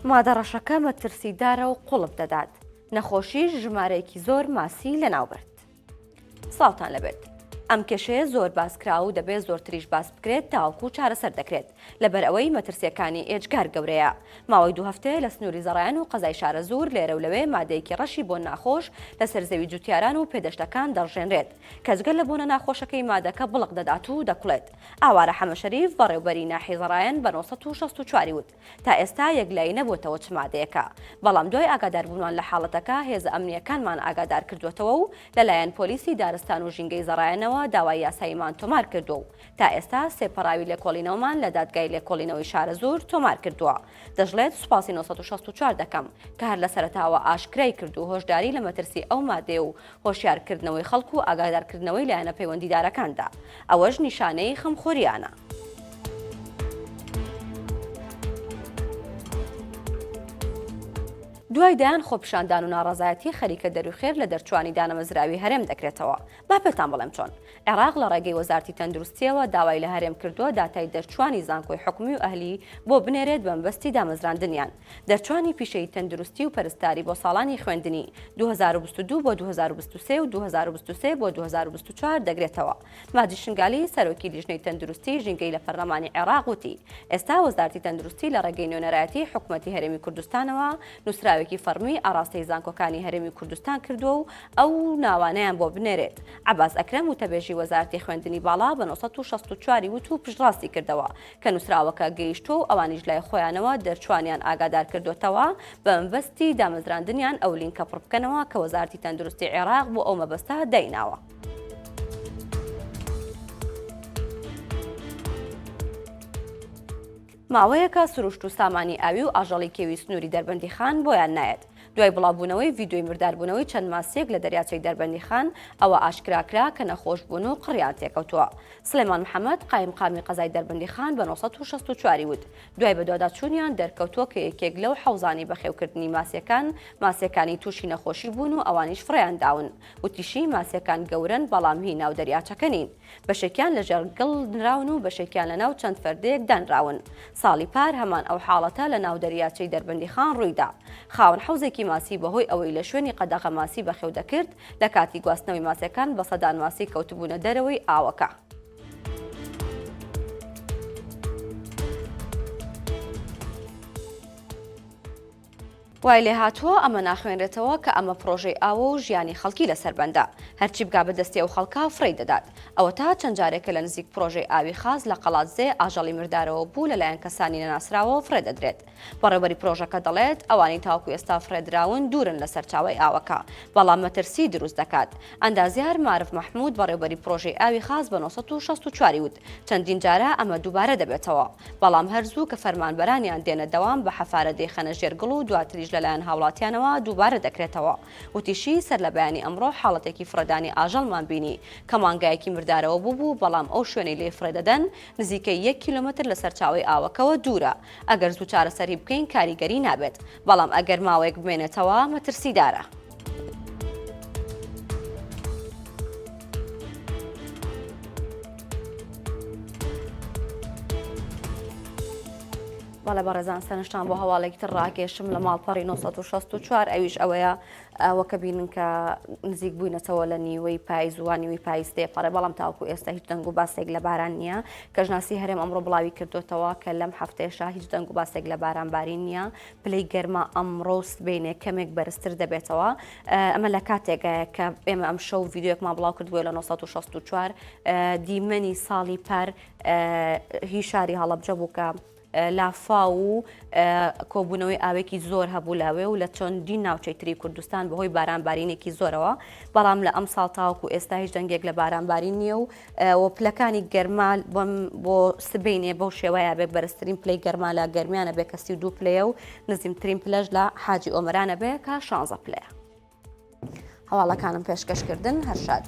مادەڕەشەکە مەترسیدارە و قوڵب دەدات. نەخۆشیش ژمارەیەکی زۆر ماسی لەناوبرد. ساڵتان لەبێت. ئەم کێشەیە زۆر باسکرا و دەبێت زۆرتریش باس بکرێت تاوەکو چارەسەر دەکرێت لەبەر ئەوەی مەترسیەکانی ئێجگار گەورەیە. ماوەی 2 هەفتەیە لە سنووری زەڕایان و قەزای شارە زوور لێرە و لەوێ مادەیەکی ڕەشی بۆ ناخۆش لەسەر زەوی جوتیاران و پێدەشتەکان دەڕژێنرێت کە جگەل لە بۆنە ناخۆشەکەی مادەکە بڵق دەدات و دەکوڵێت. ئاوارە حەمەشەریف بەڕێوەبەری ناحیە زەڕایان بە 964 وت تا ئێستا یەکلایی نەبووتەوە چ مادەیەکە، بەڵام دوای ئاگاداربوونمان لە حاڵەتەکە هێزە ئەمنیەکانمان ئاگادار کردوێتەوە و لەلایەن پۆلیسی دارستان و ژینگەی زەڕایانەوە داوای یاساییمان تۆمار کردو و تا ئێستا سێپەڕاوی لێکۆڵینەوەمان لە دادگای لێکۆڵینەوەی شارە زوور تۆمار کردووە. دەژڵێت سوپاسی 964 دەکەم کە هەر لە سەرەتاوە ئاشکرای کرد و هۆشداری لە مەترسی ئەو مادێ و هۆشیارکردنەوەی خەڵک و ئاگادارکردنەوەی لایەنە پەیوەندیدارەکاندا. ئەوەش نیشانەی خەمخۆریانە. دوای دایان خۆپیشاندان و ناڕەزایەتی خەریکە دەروخێر لە دەرچوانی دانەمەزراوی هەرێم دەکرێتەوە. با پێتان بڵێم چۆن. عێراق لە ڕێگەی وەزارەتی تەندروستیەوە داوای لە هەرێم کردووە داتای دەرچوانی زانکۆی حکومی و ئەهلی بۆ بنێرێت بە مەبەستی دامەزراندنیان. دەرچوانی پیشەی تەندروستی و پەرستاری بۆ ساڵانی خوێندنی 2022 بۆ 2023 و 2023 بۆ 2024 دەگرێتەوە. ماجی شنگالی سەرۆکی لیژنەی تەندروستی ژینگەی لە پەرلەمانی عێراق وتی ئێستا وەزارەتی تەندروستی لە ڕێگەی نوێنەرایەتی حکوومەتی هەرێمی کوردستانەوە نووسراوێکی فەرمی ئاراستەی زانکۆکانی هەرێمی کوردستان کردووە و ئەو ناوانەیان بۆ بنێرێت. عەباس ئەکرەم وتەبێژی وەزارەتی خوێندنی باڵا بە 964 وت و پشتڕاستی کردەوە کە نووسراوەکە گەیشتۆ و ئەوانیش لای خۆیانەوە دەرچوانیان ئاگادار کردوتەوە بە مەبەستی دامەزراندنیان ئەو لینکە پڕ بکەنەوە کە وەزارەتی تەندروستی عێراق بۆ ئەو مەبەستە دایناوە. ماوەیەکە سروشت و سامانی ئاوی و ئاژەڵی کێوی سنووری دەربەندی خان بۆیان نایەت. دوای بڵاوبوونەوەی ڤیدۆی مرداربوونەوەی چەند ماسیەک لە دەریاچەی دەربەندی خان ئەوە ئاشکراکرا کە نەخۆشبوون و قڕیان تێکەوتووە. سلێمان محەممەد قایمقامی قەزای دەربەندی خان بە 964 وت دوای بەدواداچوونیان دەرکەوتووە کە یەکێک لەو حەوزانی بەخێوکردنی ماسیەکانی تووشی نەخۆشی بوون و ئەوانیش فڕیان داون. وتیشی ماسیەکان گەورن بەڵام هی ناو دەریاچەکە نین. بەشێکیان لە ژێرگەڵ نراون و بەشێکیان لە ناو چەند فەردەیەک دانراون. ساڵی پار هەمان ئەو حاڵەتە لە ناو دەریاچەی دەربەندی خان ڕوویدا. خاوەن حەوزێکی ماسی بەهۆی ئەوەی لە شوێنی قەدەغە ماسی بەخێو دەکرد لە کاتی گواستنەوەی ماسیەکان بە سەدان ماسی کەوتبوونە دەرەوەی ئاوەکە. وای لێ هاتووە ئەمە ناخوێنرێتەوە کە ئەمە پرۆژەی ئاوە و ژیانی خەڵکی لەسەربەندە هەرچی بگا بەدەستی ئەو خەڵکا فڕی دەدات. ئەوە تا چەند جارێکە لە نزیک پرۆژەی ئاوی خاز لە قەڵاتزێ ئاژەڵی مردارەوە بوو لەلایەن کەسانی نەناسراوە فڕێ دەدرێت. بەڕێوەبەری پرۆژەکە دەڵێت ئەوانی تاوەکو ئێستا فڕێدراون دوورن لە سەرچاوەی ئاوەکە بەڵام مەترسی دروست دەکات. ئەندازیار مارف مەحموود بەڕێوەبەری پرۆژەی ئاوی خاز بە 964 وت چەندین جارە ئەمە دووبارە دەبێتەوە بەڵام هەرزوو کە فەرمانبەرانیان دێنە دەوام بە حەفارە دەیخەنە ژێرگڵ و دواتریش لەلایەن هاوڵاتیانەوە دووبارە دەکرێتەوە. وتیشی سەر لە بەیانی ئەمڕۆ حاڵەتێکی فڕێدانی ئاژەڵمان بینی کە مانگایەکی مردارەوە بوو بەڵام ئەو شوێنەی لێ فڕێدەدەن نزیکەی 1 کیلۆمەتر لە سەرچاوی ئاوەکەوە دوورە. ئەگەر زوو چارەسەری بکەین کاریگەری نابێت بەڵام ئەگەر ماوەیەک بمێنێتەوە مەترسیدارە. بەڵێ بەڕێزان سەرنجتان بۆ هەواڵێکی تر ڕاکێشم لە ماڵپەڕی 964 ئەویش ئەوەیە ئەوەکە بینن کە نزیک بووینەتەوە لە نیوەی پاییز و نیوەی پاییز تێپەڕێ بەڵام تاوەکو ئێستا هیچ دەنگ و باسێک لە باران نییە. کەژناسی هەرێم ئەمڕۆ بڵاوی کردوتەوە کە لەم هەفتەیەشا هیچ دەنگ و باسێک لە بارانباری نییە. پلەی گەرمە ئەمڕۆ سبەینێ کەمێک بەرزتر دەبێتەوە. ئەمە لە کاتێکایە کە ئێمە ئەم شەو ڤیدۆیەکمان بڵاو کردووە لە 964 دیمەنی ساڵی پەر هی شاری هەڵەبجە بوو کە لافا و کۆبوونەوەی ئاوێکی زۆر هەبوو لاوێ و لە چەندین ناوچەی تری کوردستان بەهۆی بارانبارینێکی زۆرەوە بەڵام لە ئەم ساڵ تاوەکو ئێستا هیچ دەنگێک لە بارانباری نییە و پلەکانی گەرما بۆ سبەینێ بەو شێوەیە بێ بەرزترین پلەی گەرما لە گەرمیانە بێ کە 32 پلەیە و نزیمترین پلەش لە حاجی ئۆمەرانە بێ کە 16 پلەیە. هەواڵەکانم پێشکەشکردن هەر شاد.